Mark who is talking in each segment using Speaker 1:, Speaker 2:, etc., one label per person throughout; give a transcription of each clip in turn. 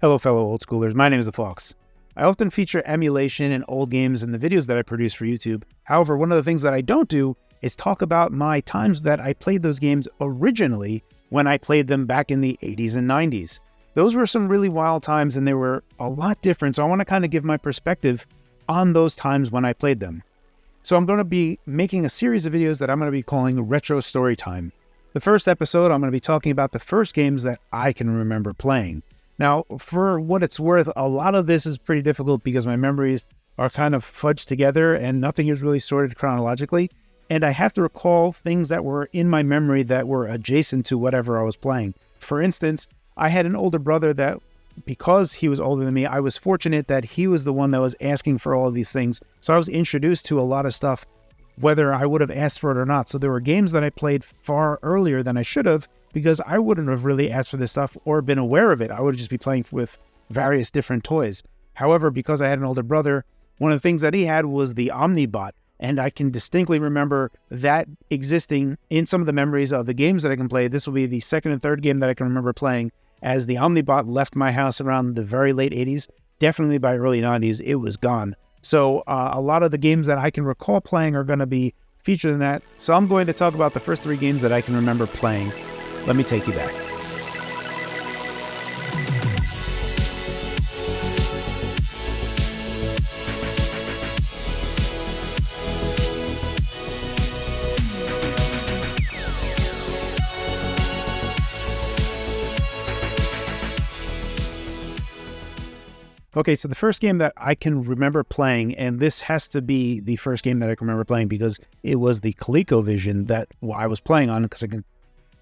Speaker 1: Hello fellow old schoolers, my name is the Phawx. I often feature emulation and old games in the videos that I produce for YouTube. However, one of the things that I don't do is talk about my times that I played those games originally when I played them back in the 80s and 90s. Those were some really wild times and they were a lot different, so I want to kind of give my perspective on those times when I played them. So I'm going to be making a series of videos that I'm going to be calling Retro Story Time. The first episode, I'm going to be talking about the first games that I can remember playing. Now, for what it's worth, a lot of this is pretty difficult because my memories are kind of fudged together and nothing is really sorted chronologically. And I have to recall things that were in my memory that were adjacent to whatever I was playing. For instance, I had an older brother that, because he was older than me, I was fortunate that he was the one that was asking for all of these things. So I was introduced to a lot of stuff, whether I would have asked for it or not. So there were games that I played far earlier than I should have, because I wouldn't have really asked for this stuff or been aware of it. I would just be playing with various different toys. However, because I had an older brother, one of the things that he had was the Omnibot, and I can distinctly remember that existing in some of the memories of the games that I can play. This will be the second and third game that I can remember playing, as the Omnibot left my house around the very late 80s. Definitely by early 90s, it was gone. So a lot of the games that I can recall playing are going to be featured in that. So I'm going to talk about the first three games that I can remember playing. Let me take you back. Okay, so the first game that I can remember playing, and this has to be the first game that I can remember playing because it was the ColecoVision that I was playing on, because I can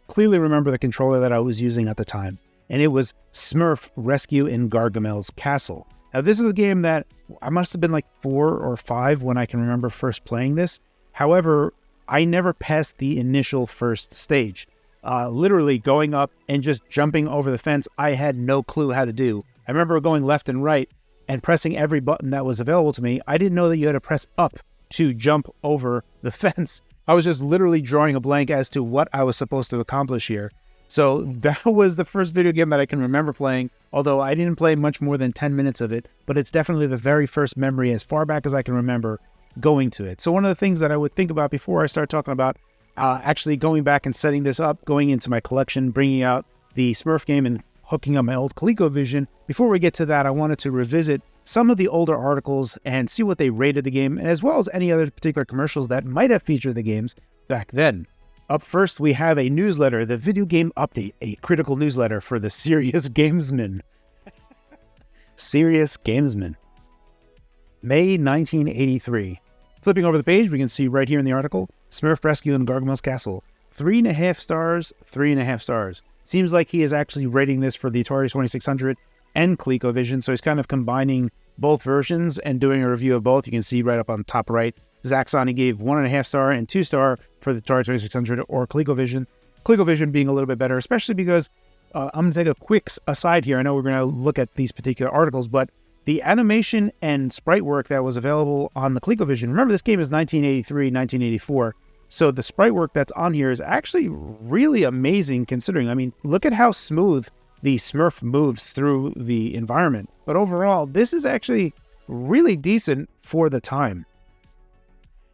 Speaker 1: clearly remember the controller that I was using at the time, and it was Smurf Rescue in Gargamel's Castle. Now, this is a game that I must have been like 4 or 5 when I can remember first playing this. However, I never passed the initial first stage. Literally going up and just jumping over the fence, I had no clue how to do. I remember going left and right and pressing every button that was available to me. I didn't know that you had to press up to jump over the fence. I was just literally drawing a blank as to what I was supposed to accomplish here. So that was the first video game that I can remember playing, although I didn't play much more than 10 minutes of it, but it's definitely the very first memory as far back as I can remember going to it. So one of the things that I would think about before I start talking about actually going back and setting this up, going into my collection, bringing out the Smurf game and hooking up my old ColecoVision, before we get to that, I wanted to revisit some of the older articles and see what they rated the game, as well as any other particular commercials that might have featured the games back then. Up first, we have a newsletter, the Video Game Update, a critical newsletter for the serious gamesman. Serious gamesman. May 1983. Flipping over the page, we can see right here in the article, Smurf Rescue in Gargamel's Castle. 3.5 stars, 3.5 stars. Seems like he is actually rating this for the Atari 2600 and ColecoVision, so he's kind of combining both versions and doing a review of both. You can see right up on top right, Zaxxon, he gave 1.5 star and 2 star for the Atari 2600 or ColecoVision. ColecoVision being a little bit better, especially because I'm going to take a quick aside here. I know we're going to look at these particular articles, but the animation and sprite work that was available on the ColecoVision, remember this game is 1983, 1984, so the sprite work that's on here is actually really amazing considering. I mean, look at how smooth the Smurf moves through the environment. But overall, this is actually really decent for the time.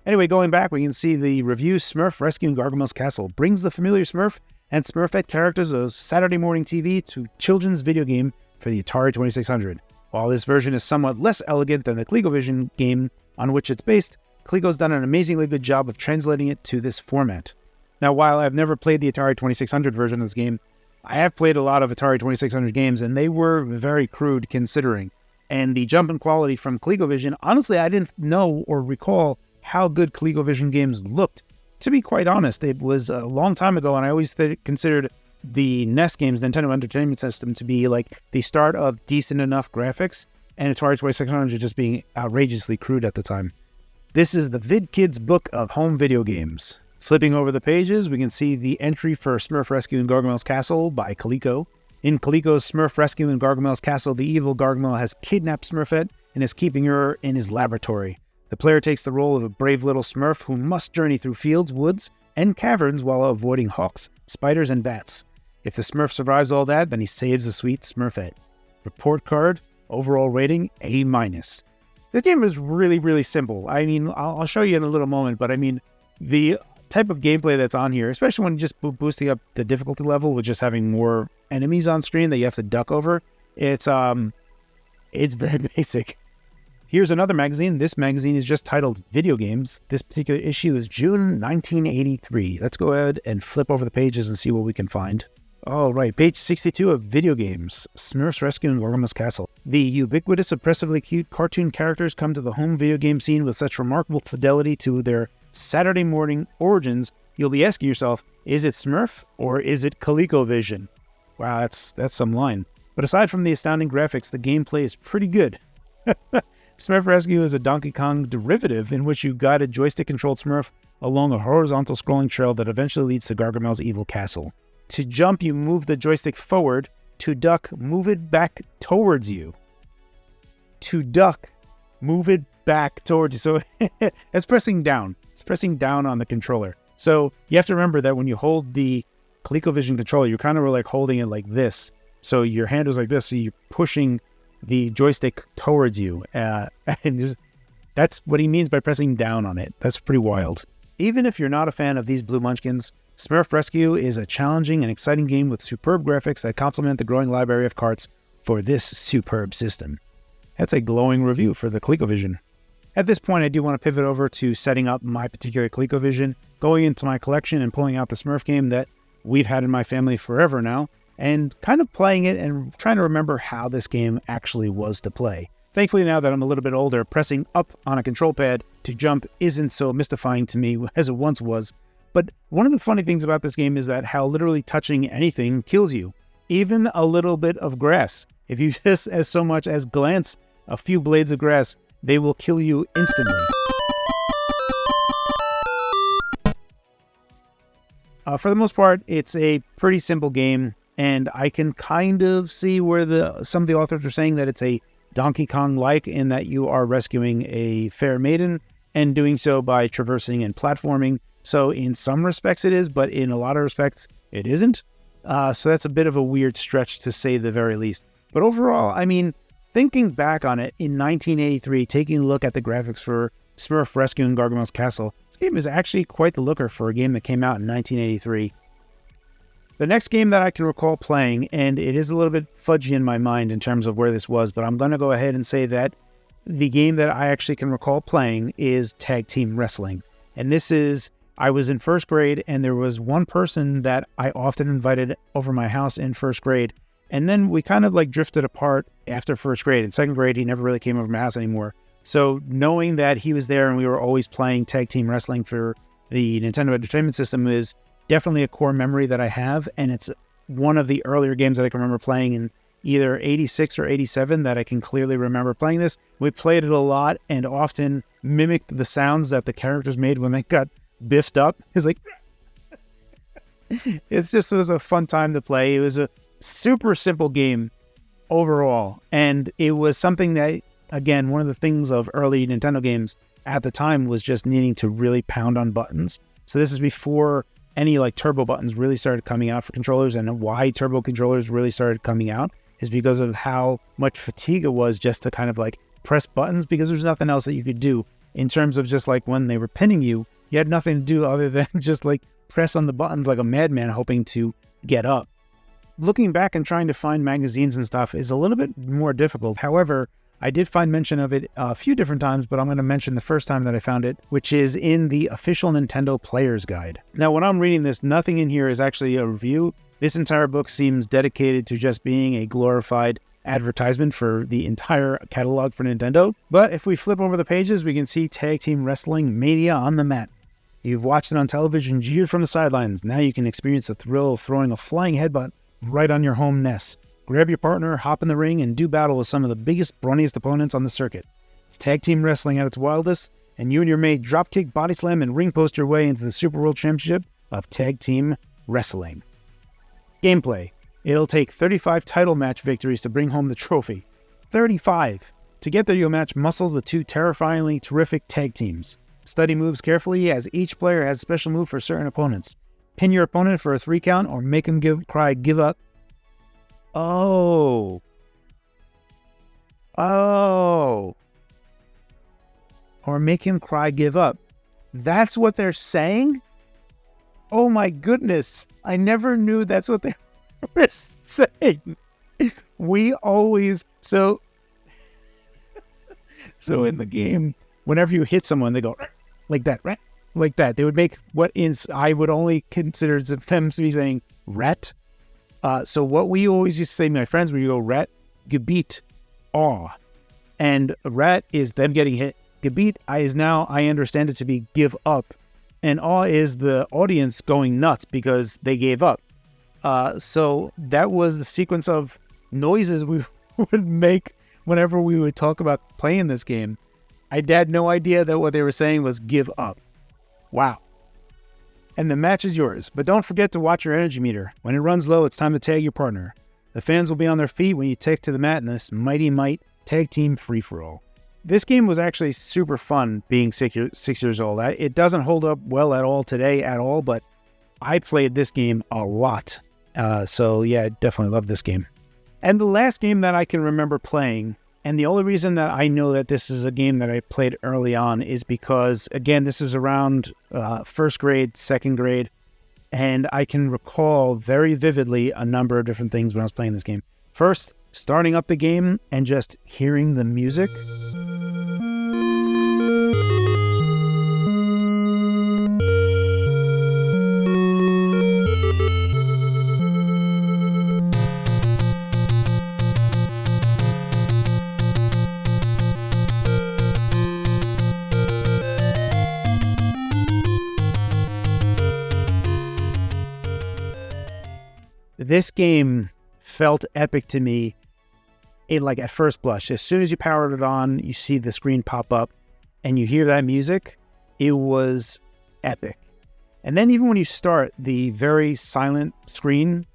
Speaker 1: Anyway, going back, we can see the review, Smurf Rescue in Gargamel's Castle brings the familiar Smurf and Smurfette characters of Saturday morning TV to children's video game for the Atari 2600. While this version is somewhat less elegant than the ColecoVision game on which it's based, Coleco's done an amazingly good job of translating it to this format. Now, while I've never played the Atari 2600 version of this game, I have played a lot of Atari 2600 games, and they were very crude considering. And the jump in quality from ColecoVision, honestly, I didn't know or recall how good ColecoVision games looked. To be quite honest, it was a long time ago, and I always considered the NES games, Nintendo Entertainment System, to be like the start of decent enough graphics, and Atari 2600 just being outrageously crude at the time. This is the VidKids book of home video games. Flipping over the pages, we can see the entry for Smurf Rescue in Gargamel's Castle by Coleco. In Coleco's Smurf Rescue in Gargamel's Castle, the evil Gargamel has kidnapped Smurfette and is keeping her in his laboratory. The player takes the role of a brave little Smurf who must journey through fields, woods, and caverns while avoiding hawks, spiders, and bats. If the Smurf survives all that, then he saves the sweet Smurfette. Report card, overall rating, A-. This game is really, really simple. I mean, I'll show you in a little moment, but I mean, the type of gameplay that's on here, especially when just boosting up the difficulty level with just having more enemies on screen that you have to duck over, it's very basic. Here's another magazine. This magazine is just titled Video Games. This particular issue is June 1983. Let's go ahead and flip over the pages and see what we can find. All right, page 62 of Video Games, Smurfs Rescuing Gargamel's Castle. The ubiquitous, oppressively cute cartoon characters come to the home video game scene with such remarkable fidelity to their Saturday morning origins, you'll be asking yourself, is it Smurf or is it ColecoVision? Wow, that's some line. But aside from the astounding graphics, the gameplay is pretty good. Smurf Rescue is a Donkey Kong derivative in which you guide a joystick-controlled Smurf along a horizontal scrolling trail that eventually leads to Gargamel's evil castle. To jump, you move the joystick forward. To duck, move it back towards you. To duck, move it back towards you. So it's pressing down. It's pressing down on the controller. So you have to remember that when you hold the ColecoVision controller, you're kind of like holding it like this. So your hand is like this, so you're pushing the joystick towards you. And that's what he means by pressing down on it. That's pretty wild. Even if you're not a fan of these blue munchkins, Smurf Rescue is a challenging and exciting game with superb graphics that complement the growing library of carts for this superb system. That's a glowing review for the ColecoVision. At this point, I do want to pivot over to setting up my particular ColecoVision, going into my collection and pulling out the Smurf game that we've had in my family forever now, and kind of playing it and trying to remember how this game actually was to play. Thankfully, now that I'm a little bit older, pressing up on a control pad to jump isn't so mystifying to me as it once was. But one of the funny things about this game is that how literally touching anything kills you. Even a little bit of grass. If you just as so much as glance a few blades of grass, they will kill you instantly. For the most part, it's a pretty simple game. And I can kind of see where some of the authors are saying that it's a Donkey Kong-like in that you are rescuing a fair maiden and doing so by traversing and platforming. So in some respects it is, but in a lot of respects it isn't. So that's a bit of a weird stretch to say the very least. But overall, I mean, thinking back on it in 1983, taking a look at the graphics for Smurf Rescuing Gargamel's Castle, this game is actually quite the looker for a game that came out in 1983. The next game that I can recall playing, and it is a little bit fudgy in my mind in terms of where this was, but I'm going to go ahead and say that the game that I actually can recall playing is Tag Team Wrestling. And this is, I was in first grade, and there was one person that I often invited over my house in first grade. And then we kind of like drifted apart after first grade. In second grade, he never really came over my house anymore. So knowing that he was there and we were always playing Tag Team Wrestling for the Nintendo Entertainment System is definitely a core memory that I have, and it's one of the earlier games that I can remember playing in either 86 or 87 that I can clearly remember playing this. We played it a lot and often mimicked the sounds that the characters made when they got biffed up. It's like, it was a fun time to play. It was a super simple game overall, and it was something that, again, one of the things of early Nintendo games at the time was just needing to really pound on buttons. So this is before any like turbo buttons really started coming out for controllers, and why turbo controllers really started coming out is because of how much fatigue it was just to kind of like press buttons, because there's nothing else that you could do in terms of just like when they were pinning you, you had nothing to do other than just like press on the buttons like a madman hoping to get up. Looking back and trying to find magazines and stuff is a little bit more difficult. However, I did find mention of it a few different times, but I'm going to mention the first time that I found it, which is in the official Nintendo Player's Guide. Now, when I'm reading this, nothing in here is actually a review. This entire book seems dedicated to just being a glorified advertisement for the entire catalog for Nintendo. But if we flip over the pages, we can see Tag Team Wrestling Mania on the mat. You've watched it on television, jeered from the sidelines. Now you can experience the thrill of throwing a flying headbutt right on your home nest. Grab your partner, hop in the ring, and do battle with some of the biggest, brawniest opponents on the circuit. It's Tag Team Wrestling at its wildest, and you and your mate dropkick, body slam, and ring post your way into the Super World Championship of Tag Team Wrestling. Gameplay. It'll take 35 title match victories to bring home the trophy. 35! To get there, you'll match muscles with two terrifyingly terrific tag teams. Study moves carefully as each player has a special move for certain opponents. Pin your opponent for a 3 count or make him give up. Oh, Oh. Or make him cry, give up. That's what they're saying? Oh my goodness. I never knew that's what they were saying. We always... So in the game, whenever you hit someone, they go like that, right? Like that. They would make I would only consider them to be saying ret. So what we always used to say to my friends, when you go ret, gebiet, aw. And ret is them getting hit. Gebiet I understand it to be give up. And awe is the audience going nuts because they gave up. So that was the sequence of noises we would make whenever we would talk about playing this game. I had no idea that what they were saying was give up. Wow. And the match is yours, but don't forget to watch your energy meter. When it runs low, it's time to tag your partner. The fans will be on their feet when you take to the mat in this Mighty Might Tag Team Free-For-All. This game was actually super fun being 6 years old. It doesn't hold up well at all today at all, but I played this game a lot. So yeah, I definitely love this game. And the last game that I can remember playing, and the only reason that I know that this is a game that I played early on is because, again, this is around first grade, second grade, and I can recall very vividly a number of different things when I was playing this game. First, starting up the game and just hearing the music. This game felt epic to me, like at first blush. As soon as you powered it on, you see the screen pop up and you hear that music, it was epic. And then even when you start the very silent screen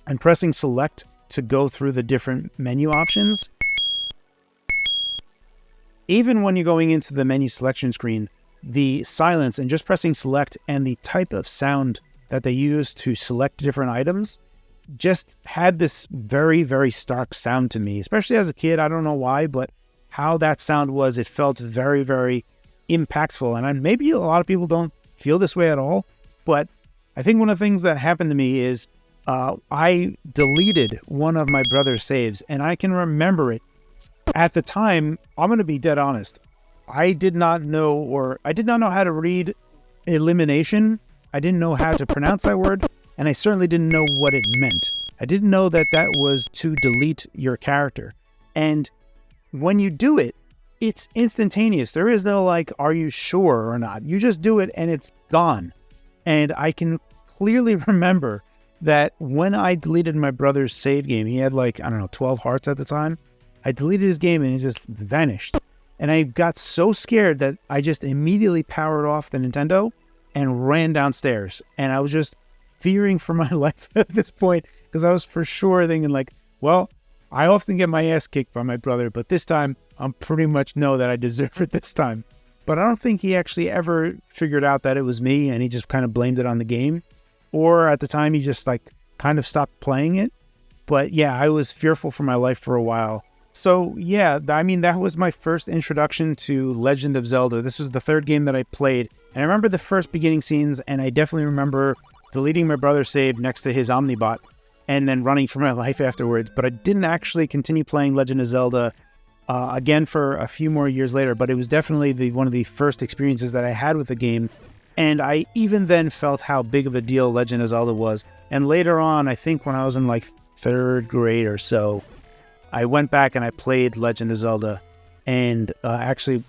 Speaker 1: and pressing select to go through the different menu options, even when you're going into the menu selection screen, the silence and just pressing select and the type of sound that they use to select different items just had this very, very stark sound to me, especially as a kid. I don't know why, but how that sound was, it felt very, very impactful. And maybe a lot of people don't feel this way at all, but I think one of the things that happened to me is I deleted one of my brother's saves, and I can remember it. At the time, I'm going to be dead honest, I did not know how to read elimination. I didn't know how to pronounce that word, and I certainly didn't know what it meant. I didn't know that that was to delete your character. And when you do it, it's instantaneous. There is no like, are you sure or not? You just do it and it's gone. And I can clearly remember that when I deleted my brother's save game, he had like, 12 hearts at the time. I deleted his game and it just vanished. And I got so scared that I just immediately powered off the Nintendo and ran downstairs. And I was just fearing for my life at this point, because I was for sure thinking like, well, I often get my ass kicked by my brother, but this time I'm pretty much know that I deserve it this time. But I don't think he actually ever figured out that it was me, and he just kind of blamed it on the game. Or at the time he just like kind of stopped playing it. But yeah, I was fearful for my life for a while. So yeah, that was my first introduction to Legend of Zelda. This was the third game that I played. And I remember the first beginning scenes, and I definitely remember deleting my brother's save next to his Omnibot and then running for my life afterwards. But I didn't actually continue playing Legend of Zelda again for a few more years later. But it was definitely one of the first experiences that I had with the game. And I even then felt how big of a deal Legend of Zelda was. And later on, I think when I was in like third grade or so, I went back and I played Legend of Zelda and actually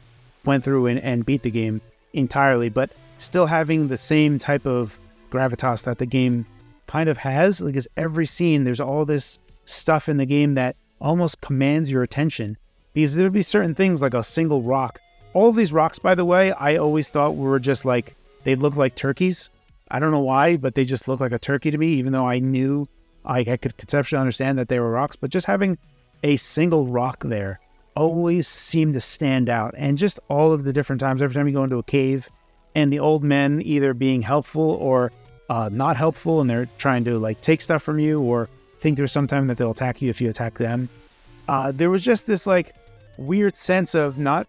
Speaker 1: went through and beat the game entirely, but still having the same type of gravitas that the game kind of has. Because every scene, there's all this stuff in the game that almost commands your attention, because there'll be certain things like a single rock. All of these rocks, by the way, I always thought were just like, they look like turkeys. I don't know why, but they just look like a turkey to me, even though I knew I could conceptually understand that they were rocks. But just having a single rock there always seemed to stand out. And just all of the different times, every time you go into a cave and the old men either being helpful or not helpful, and they're trying to like take stuff from you, or think there's some time that they'll attack you if you attack them. there was just this like weird sense of not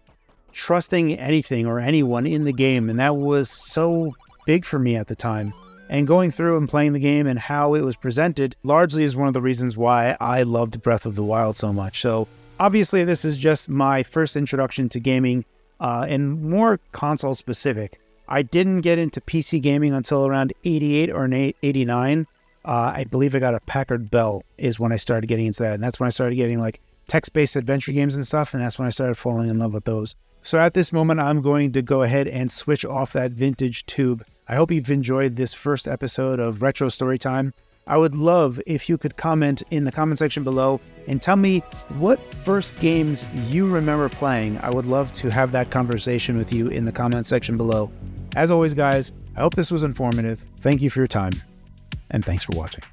Speaker 1: trusting anything or anyone in the game, and that was so big for me at the time. And going through and playing the game and how it was presented largely is one of the reasons why I loved Breath of the Wild so much. So obviously this is just my first introduction to gaming, and more console specific. I didn't get into PC gaming until around 88 or 89. I believe I got a Packard Bell is when I started getting into that. And that's when I started getting like text-based adventure games and stuff. And that's when I started falling in love with those. So at this moment, I'm going to go ahead and switch off that vintage tube. I hope you've enjoyed this first episode of Retro Storytime. I would love if you could comment in the comment section below and tell me what first games you remember playing. I would love to have that conversation with you in the comment section below. As always, guys, I hope this was informative. Thank you for your time, and thanks for watching.